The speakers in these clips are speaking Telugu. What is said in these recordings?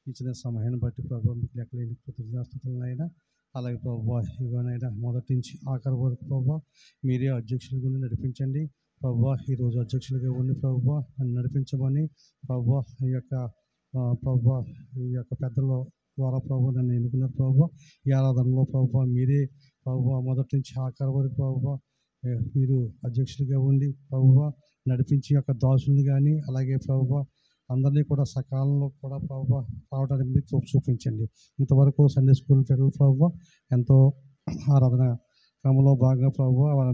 ఇచ్చిన సమయాన్ని బట్టి ప్రభావ మీకు లెక్కలేని కృతజ్ఞతాస్తుతులనైనా. అలాగే ప్రభావ ఇవనైనా మొదటి నుంచి ఆఖరి వరకు ప్రభావ మీరే అధ్యక్షుల గురించి నడిపించండి ప్రభావ. ఈరోజు అధ్యక్షులుగా ఉండి ప్రభావ నన్ను నడిపించమని ప్రభావ ఈ యొక్క ప్రభావ ఈ యొక్క పెద్దల ద్వారా ప్రభావ నన్ను ఎన్నుకున్నారు ప్రభావ. ఈ ఆరాధనలో ప్రభావ మీరే ప్రభావ మొదటి నుంచి ఆఖరి వరకు ప్రభావ మీరు అధ్యక్షులుగా ఉండి ప్రభావ నడిపించి యొక్క దాసుల్ని కానీ అలాగే ప్రభావ అందరినీ కూడా సకాలంలో కూడా ప్రభావ రావడానికి మీరు చూపించండి. ఇంతవరకు సండే స్కూల్ పిల్లలు ప్రభావ ఎంతో ఆరాధన క్రమంలో బాగా ప్రభావ వాళ్ళ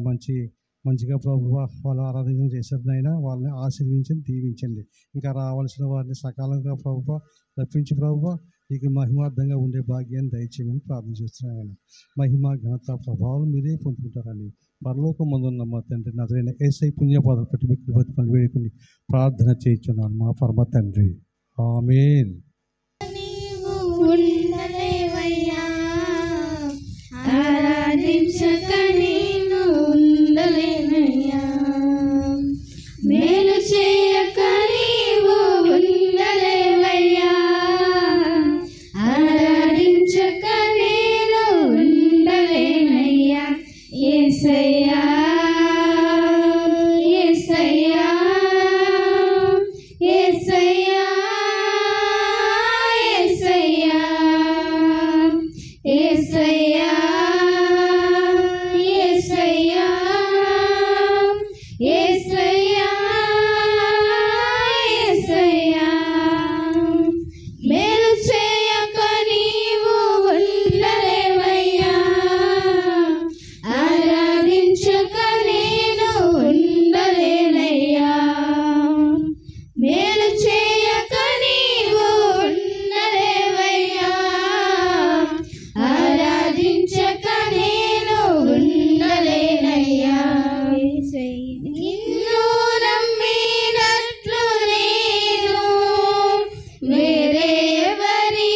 మంచిగా ప్రభావ వాళ్ళు ఆరాధన చేసేదైనా వాళ్ళని ఆశీర్వించండి, దీవించండి. ఇంకా రావాల్సిన వారిని సకాలంగా ప్రభావ రప్పించి ప్రభావ ఇక మహిమార్థంగా ఉండే భాగ్యాన్ని దయచేయమని ప్రార్థన చేస్తున్నాను. మహిమ ఘనత ప్రభావం మీరే పొందుకుంటారని పరలోకమందున్న మా తండ్రి నజరైన యేసయ్య పుణ్యపాదాలు పట్టి మీకు బతుకుని వేడుకుని ప్రార్థన చేయించున్నాను మా పరమ తండ్రి. ఆమేన్. మేలు చేయక నీవు ఉండలేవయ్యా, ఆరాధించక నేను ఉండలేనయ్యా. యేసయ్యా యేసయ్యా యేసయ్యా యేసయ్యా యేసయ్యా యేసయ్యా యేసయ్యా యేసయ్యా మేలు చేయక నీవు ఉండలేవయ్యా, ఆరాధించక నేను ఉండలేనయ్యా. మేలు చేయక నీవు ఉండలేవయ్యా, ఆరాధించక నేను ఉండలేనయ్యా. నిన్ను నమ్మినట్లు నేను వేరే ఎవరి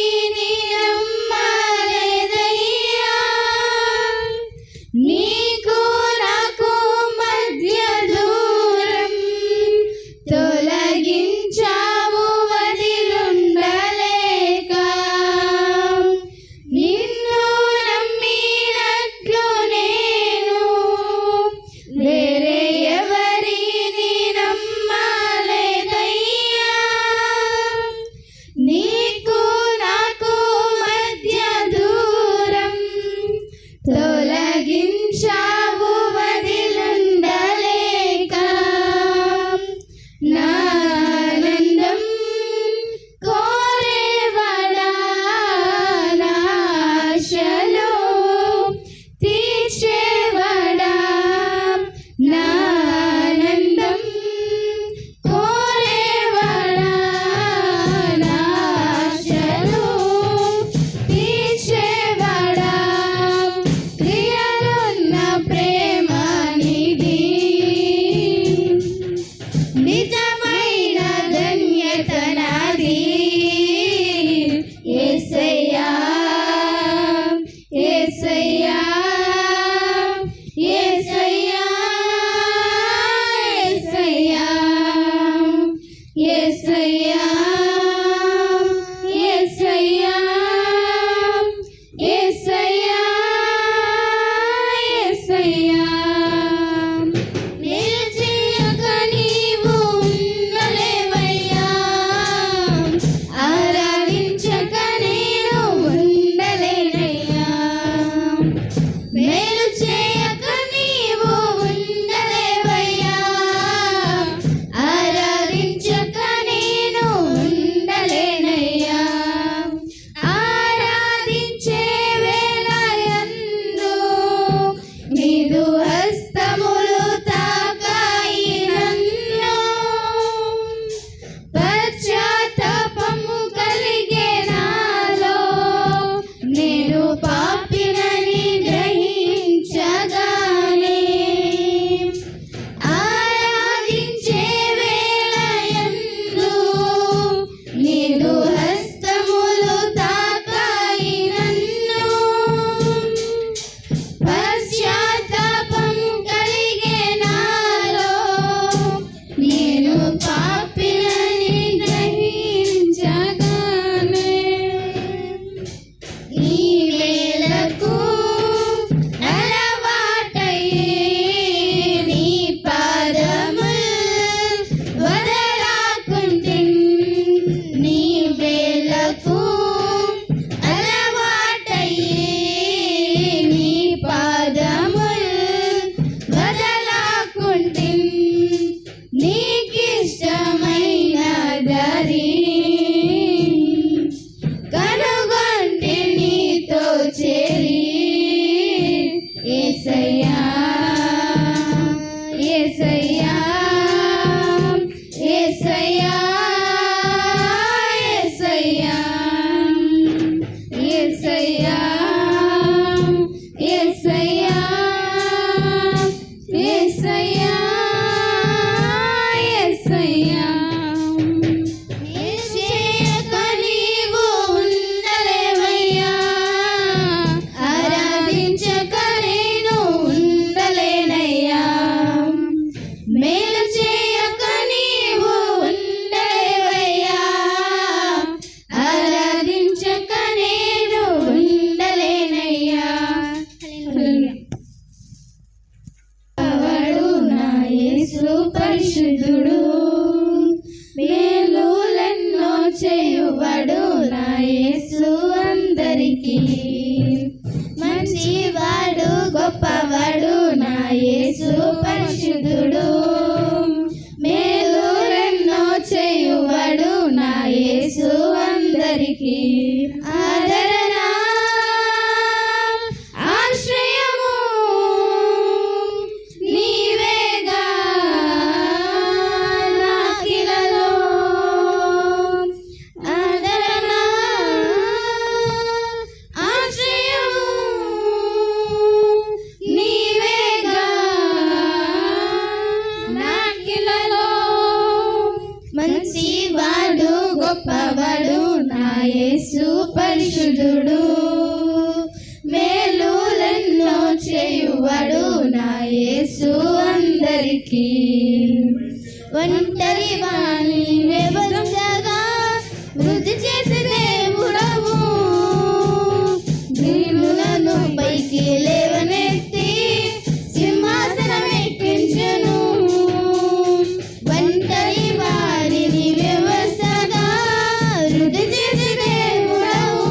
చేయువాడు నా యేసు అందరికీ. మంచివాడు గొప్పవాడు నా యేసు పరిశుద్ధుడు. మేలులెన్నో చేయువాడు నా యేసు అందరికీ. ఆదరణ ఆశ్రయము నీవేగా నాకిలలో. ఆదరణ ఆశ్రయము నీవేగా నాకిలలో. మంచివాడు గొప్పవాడు నా యేసు పరిశుద్ధుడు. మేలులెన్నో చేయువాడు నా యేసు అందరికీ. ఒంటరి వాణి వ్యవస్థగా వృద్ధి చేసే దేవుడవు. దీనులను పైకి లేవనెత్తి సింహాసనం ఎక్కించెను. ఒంటరి వారిని వ్యవస్థగా వృద్ధి చేసే దేవుడవు.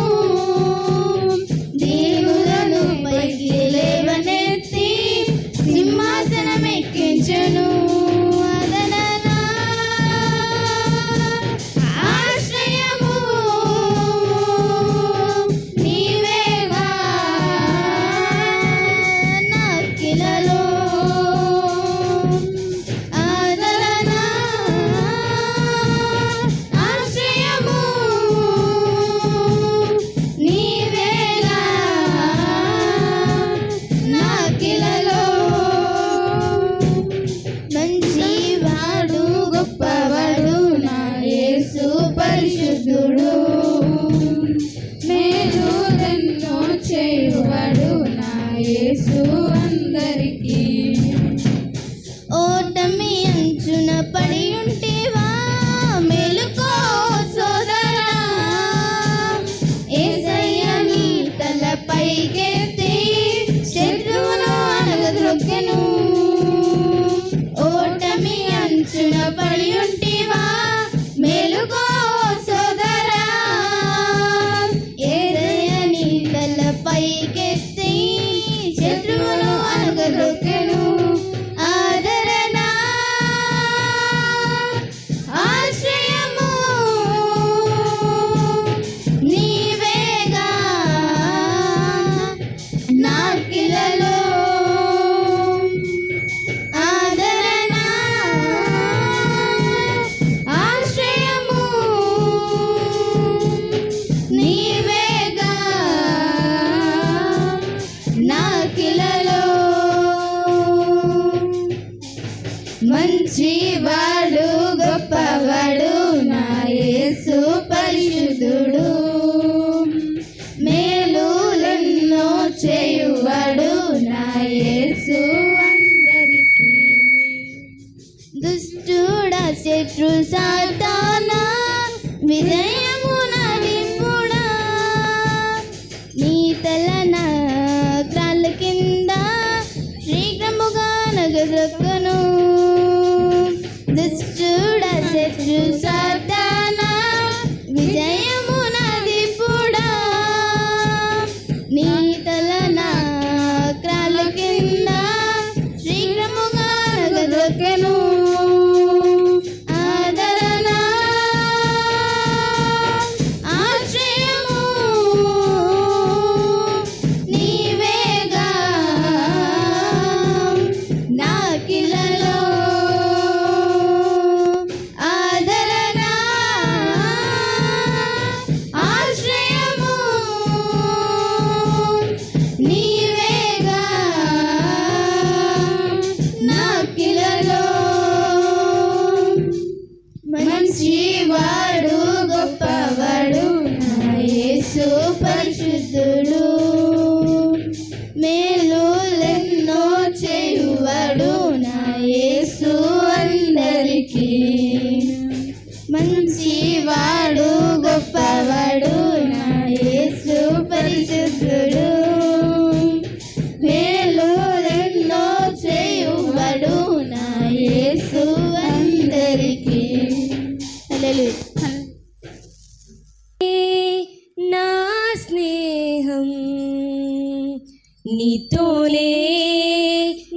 నీతోనే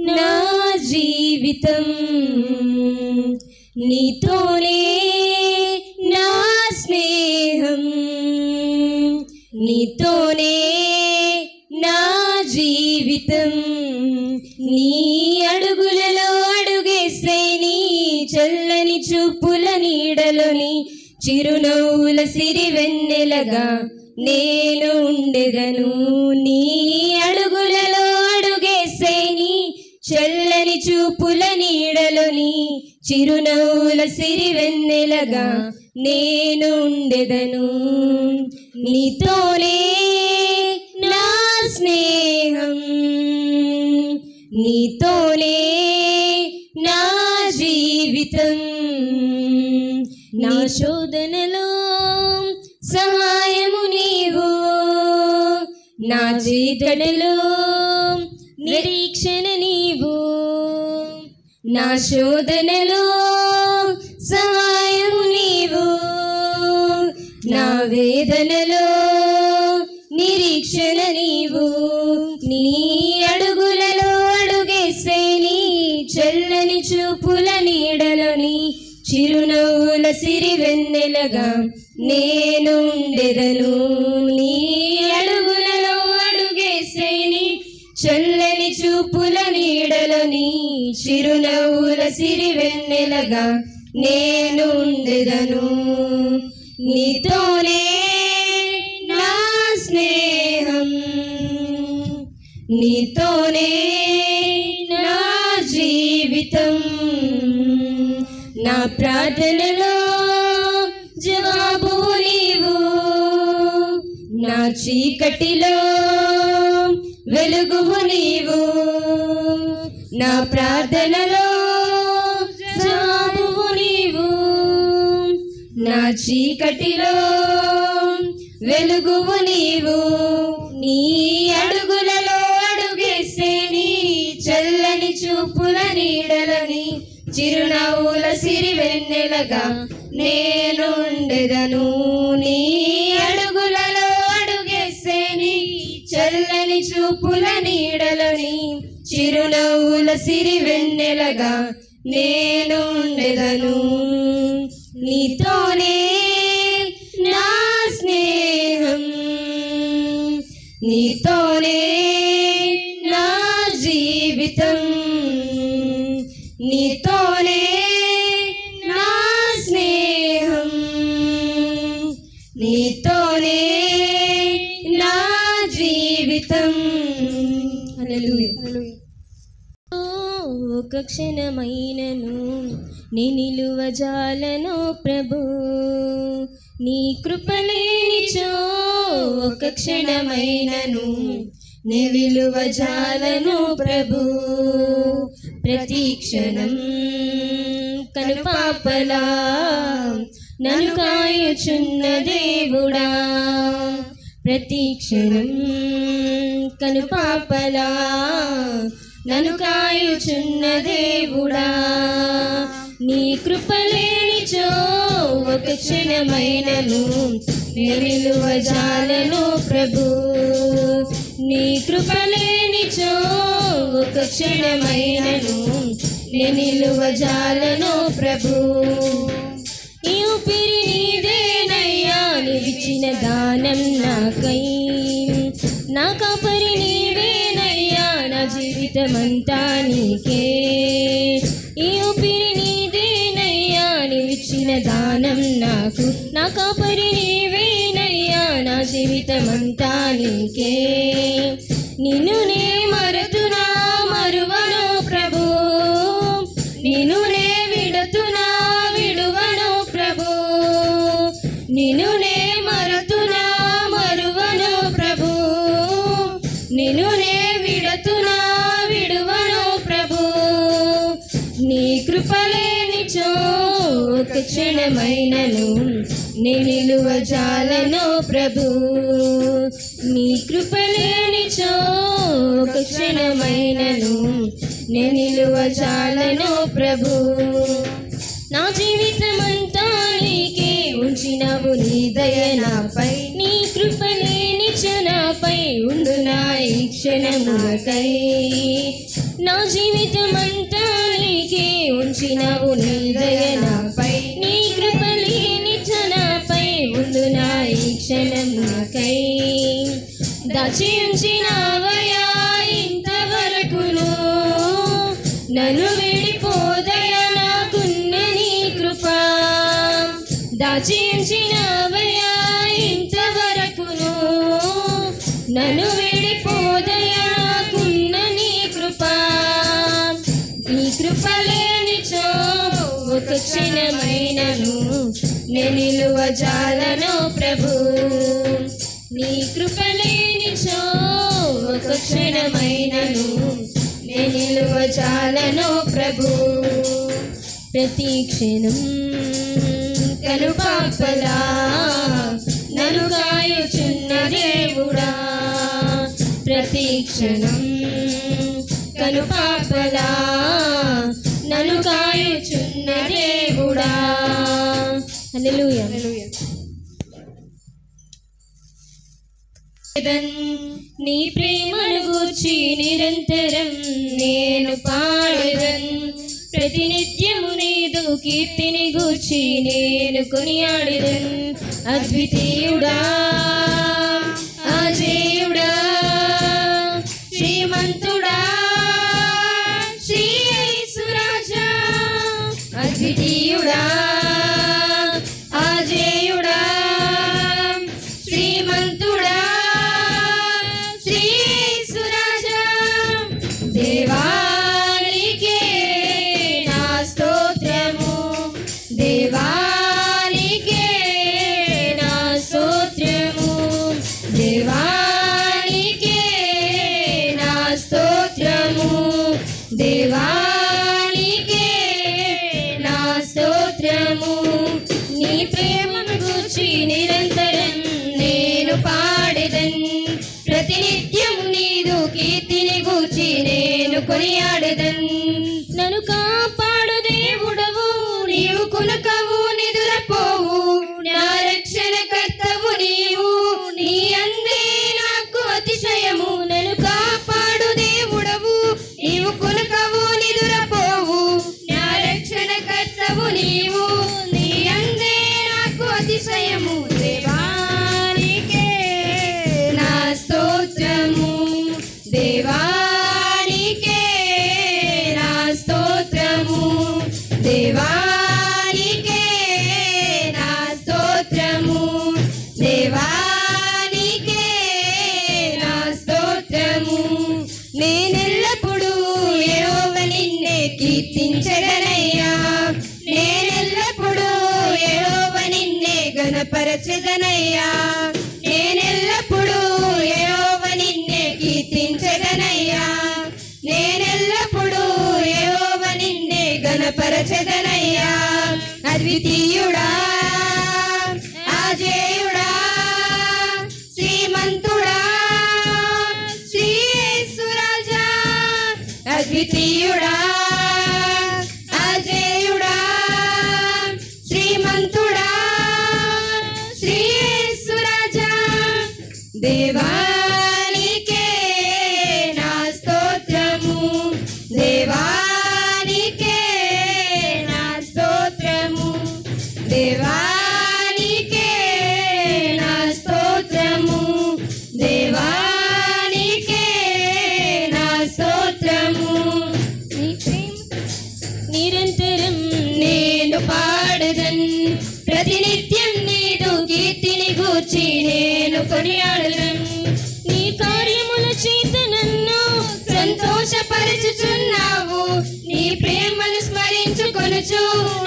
నా జీవితం, నీతోనే నా స్నేహం, నీతోనే నా జీవితం. నీ అడుగులలో అడుగేసే, నీ చల్లని చూపుల నీడలోని చిరునవ్వుల సిరివెన్నెలగా నేను ఉండెదను. నీ అడుగులలో అడుగేసే, నీ చల్లని చూపుల నీడలోని చిరునవ్వుల సిరివెన్నెలగా నేను ఉండెదను. నీతోనే నా స్నేహం, నీతోనే నా జీవితం. నా శోధనలో సహాయము నీవు, నా చీకటిలో నిరీక్షణ నీవు. నా శోధనలో సహాయము నీవు, నా వేదనలో నిరీక్షణ నీవు. నీ అడుగులలో అడుగేసే, నీ చల్లని చూపుల నీడలోని చిరునవ్వుల సిరివెన్నెలగా నేను ఉండెదను. నీ అడుగులలో అడుగేసే, నీ చల్లని చూపుల నీడలోని చిరునవ్వుల సిరివెన్నెలగా నేను ఉండెదను. నీతోనే నా స్నేహం, నీతోనే నా జీవితం. నా ప్రార్థనలో జవాబు నీవు, నా చీకటిలో వెలుగువు నీవు. నా ప్రార్థనలో జవాబు నీవు, నా చీకటిలో వెలుగువు నీవు. నీ అడుగులలో అడుగేసే, నీ చల్లని చూపుల నీడలని చిరునవ్వుల సిరివెన్నెలగా నేను ఉండెదను. నీ అడుగులలో అడుగేసే, నీ చల్లని చూపుల నీడలని చిరునవ్వుల సిరివెన్నెలగా నేను ఉండెదను. నీతోనే నా స్నేహం, నీతోనే నా జీవితం, నీతోనే నా స్నేహం, నీతోనే నా జీవితం. హల్లెలూయా. ఒక క్షణమైనను నీ నిలువజాలను ప్రభు, నీ కృపలేనిచో ఒక క్షణమైనను నీ విలువజాలను ప్రభు. ప్రతి క్షణం కనుపాపలా నన్ను కాయుచున్న దేవుడా, ప్రతి క్షణం కనుపాపలా నన్ను కాయుచున్న దేవుడా. నీ కృపలేనిచో ఒక క్షణమైనను నీ విలువజాలను ప్రభు, నీ కృపలేనిచో ఒక క్షణమైనను నీ నిలువజాలను ప్రభు. ఈ ఊపిరి నీదేనయ్యా, నీవిచ్చిన దానం నాకై, నా కాపరి నీవేనయ్యా, నా జీవితమంతా నీకే. ఈ ఊపిరి నీదేనయ్యా, నీవిచ్చిన దానం నాకు, నా కాపరి నీవేనయ్యా, నా జీవితమంతా నీకే. నిన్ను నే మరుతునా మరువను ప్రభు, నిన్ను నే విడుతునా విడువను ప్రభు, నిన్ను నే మరుతునా మరువను ప్రభు, నిన్ను నే విడుతునా విడువను ప్రభు. నీ కృపలేనిచో ఒక క్షణమైనను నీ నిలువజాలను ప్రభు, నీ కృపలేనిచో ఒక క్షణమైనను నీ నిలువజాలను ప్రభు. నా జీవితమంతా నీకే ఉంచినవు, నీ దయ నాపై, నీ కృపలేనిచో నాపై ఉండునా ఈ క్షణ క్షణములకై నా జీవితమంతా నీకే ఉంచినవు నీ దయ నాపై నీ కృప లేని నాపై ఉండు నా ఈ క్షణములకై దాచి ఉంచినవయా ఇంతవరకును నన్ను విడిపోదయా నాకున్న నీ కృప దాచి ఉంచినవయా ఇంతవరకును నన్ను విడిపోదయా నాకున్న నీ కృప నీ కృప లేనిచో ఒక క్షణమైనను నేను నిలువ జాలను ప్రభు నీ కృప లేనిచో ఒక క్షణమైనను నేను నిలువ జాలను ప్రభు ప్రతి క్షణం కనుపాపలా నన్ను కాయుచున్న దేవుడా ప్రతి క్షణం కనుపాపలా నన్ను కాయుచున్న దేవుడా హల్లెలూయా నీ ప్రేమను గూర్చి నిరంతరం నేను పాడెదన్ ప్రతినిత్యము నీదు కీర్తిని గూర్చి నేను కొనియాడెదన్ అద్వితీయుడా అజేయుడా శ్రీమంతుడా శ్రీ యేసురాజా అద్వితీయుడా అజేయుడా శ్రీమంతుడా శ్రీ యేసురాజా దేవానికే నా స్తోత్రము దేవానికే నా స్తోత్రము దేవానికే నా స్తోత్రము దేవానికే నా స్తోత్రము నీ ప్రేమను గూర్చి నిరంతరం నేను పాడెదన్ ప్రతినిత్యము నీదు కీర్తిని గూర్చి నేను కొనియాడెదన్ నన్ను కాపాడు దేవుడవు నీవు కునకవు నిదురపోవు నా రక్షణ కర్తవు నీవు నీ అందే నాకు అతిశయము నన్ను కాపాడు దేవుడవు నీవు కునకవు నిదురపోవు నా రక్షణ కర్తవు నీవు నీ అందే నాకు అతిశయము దేవానికే నా స్తోత్రము దేవానికే నా స్తోత్రము దేవానికే నా స్తోత్రము దేవానికే నా స్తోత్రము నేనెల్లప్పుడూ యెహోవా నిన్నే కీర్తించెదనయ్యా నేనెల్లప్పుడూ యెహోవా నిన్నే ఘనపరచెదనయ్యా నేనెల్లప్పుడూ యెహోవా నిన్నే కీర్తించెదనయ్యా నేనెల్లప్పుడూ యెహోవా నిన్నే ఘనపరచెదనయ్యా అద్వితీయుడా అజేయుడా శ్రీమంతుడా శ్రీ యేసురాజా అద్వితీయుడా అజేయుడా శ్రీమంతుడా శ్రీ యేసురాజా దేవానికే నా స్తోత్రము దేవానికే నా స్తోత్రము దేవానికే నా స్తోత్రము దేవానికే నా స్తోత్రము నిరంతరం నేను పాడెదన్ ప్రతినిత్యం నీదు కీర్తిని గూర్చి నేను కొనియాడెదన్ నీ కార్యముల చేత నన్ను సంతోషపరచుచున్నావు నీ ప్రేమను స్మరించుకొనుచు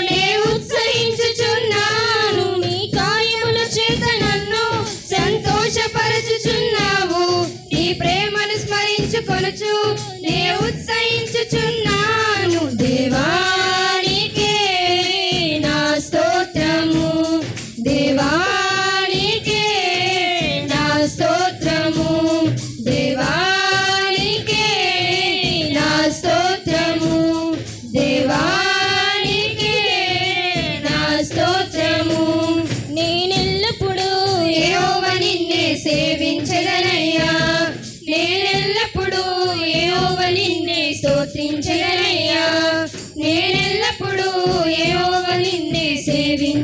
నే ఉత్సహించుచున్నాను నీ కార్యముల చేత నన్ను సంతోషపరచుచున్నావు నీ ప్రేమను స్మరించుకొనుచు నే ఉత్సహించుచున్నాను దేవానికే నా స్తోత్రము దేవానికే నా స్తోత్రము దేవానికే నా స్తోత్రము దేవానికే నా స్తోత్రము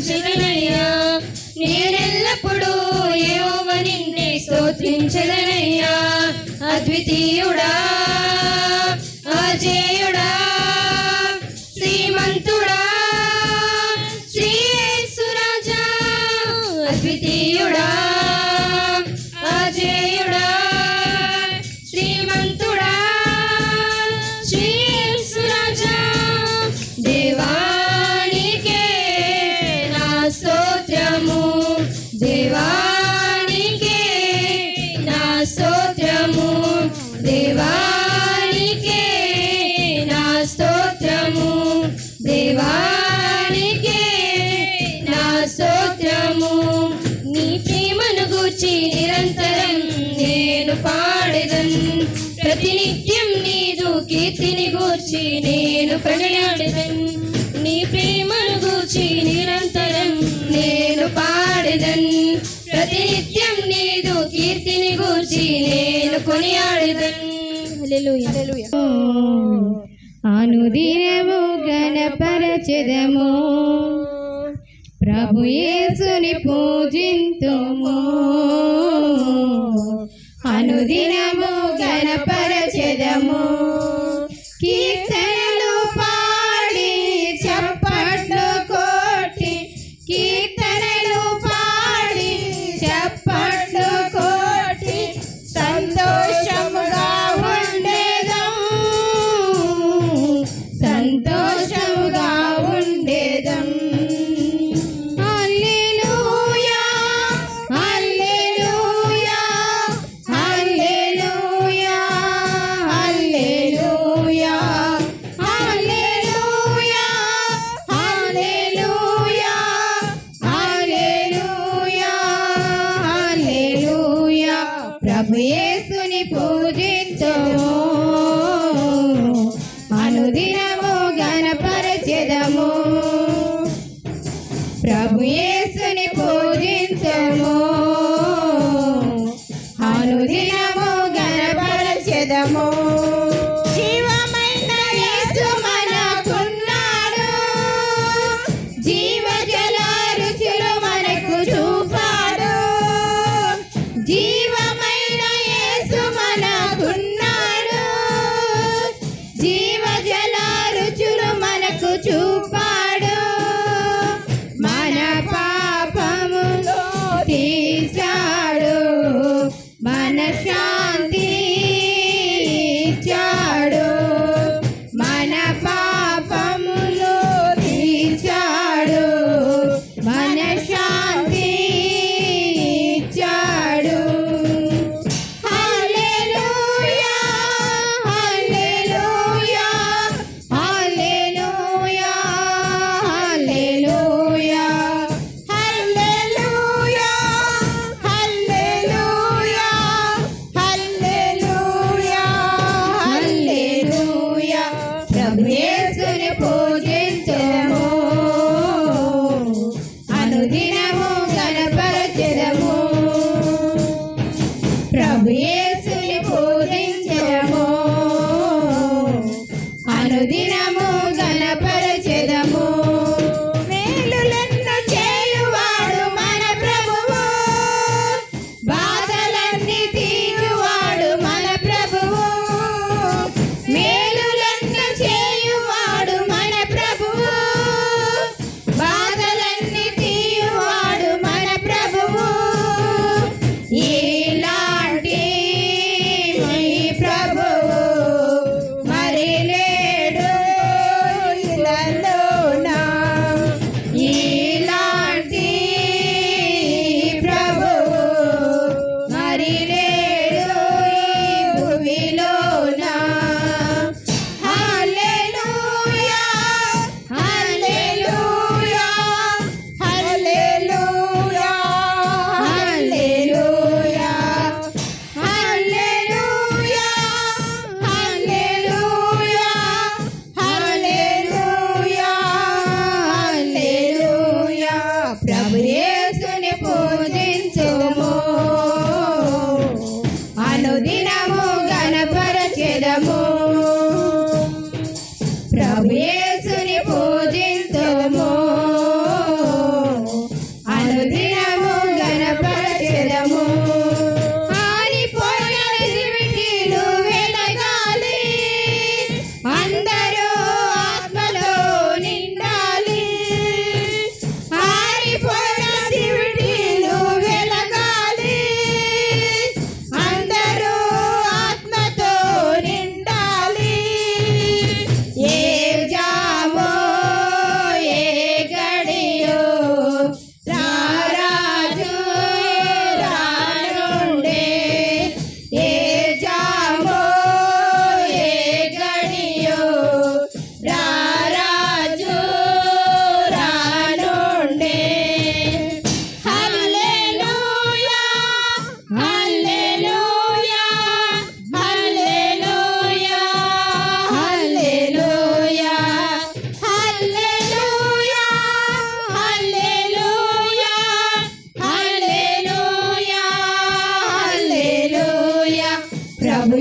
స్తుతించెదనయ్యా. నేనెల్లప్పుడూ యెహోవా నిన్నే స్తోత్రించెదనయ్యా. అద్వితీయుడా, అజేయుడా, శ్రీమంతుడా, శ్రీ యేసు రాజా. అద్వితీయుడా, అజేయుడా, శ్రీమంతుడా, శ్రీ యేసు రాజా. దేవానికే నా స్తోత్రము, దేవానికే నా స్తోత్రము, దేవానికే నా స్తోత్రము, దేవానికే నా స్తోత్రము. నీ ప్రేమను గూర్చి నిరంతరం నేను పాడెదన్, ప్రతినిత్యం నీదు కీర్తిని గూర్చి నేను కొనియాడెదన్. నీ ప్రేమను గూర్చి నిరంతరం నేను పాడెదన్, ప్రతినిత్యం నీదు కీర్తిని గూర్చి నేను కొనియాడెదన్. హల్లెలూయా, హల్లెలూయా. అనుదినము గణపరచెదము, ప్రభు యేసుని పూజింతుము. అనుదినము గణపరచెదము, కీర్తనలు పాడి చప్పట్లు కొట్టి, కీర్తనలు పాడి చప్పట్లు కొట్టి సంతోషముగా ఉండేదం, సంతోషముగా ఉండేదం. హల్లెలూయా, హల్లెలూయా, హల్లెలూయా, హల్లెలూయా, హల్లెలూయా, హల్లెలూయా, హల్లెలూయా, హల్లెలూయా. ప్రభు యేసుని పూజింతుము, అనుదినము గణపరచెదము. ప్రభు యేసుని పూజింతుము, అనుదినము గణపరచెదము. జీవమైన యేసు మనకున్నాడు, జీవజల రుచులు మనకు చూపాడు. జీవమైన యేసు మనకున్నాడు, జీవజల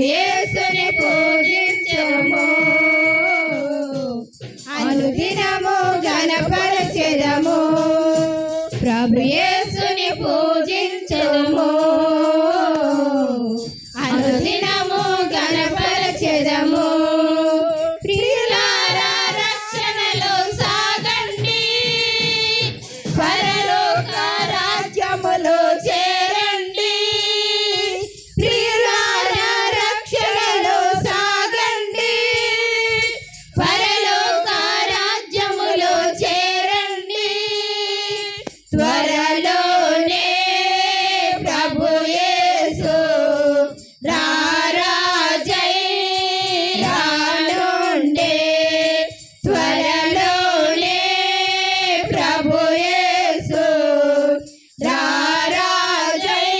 యేసుని పూజించము అనుదినము గణపరచెదము ప్రభు యేసుని పూజించము అనుదినము గణపరచెదము ప్రియులారా రక్షణలో సాగండి పరలోక రాజ్యములో చేరండి ప్రియులారా రక్షణలో సాగండి పరలోక రాజ్యములో చేరండి త్వరలోనే ప్రభు యేసు రారాజై రానుండే త్వరలోనే ప్రభు యేసు రారాజై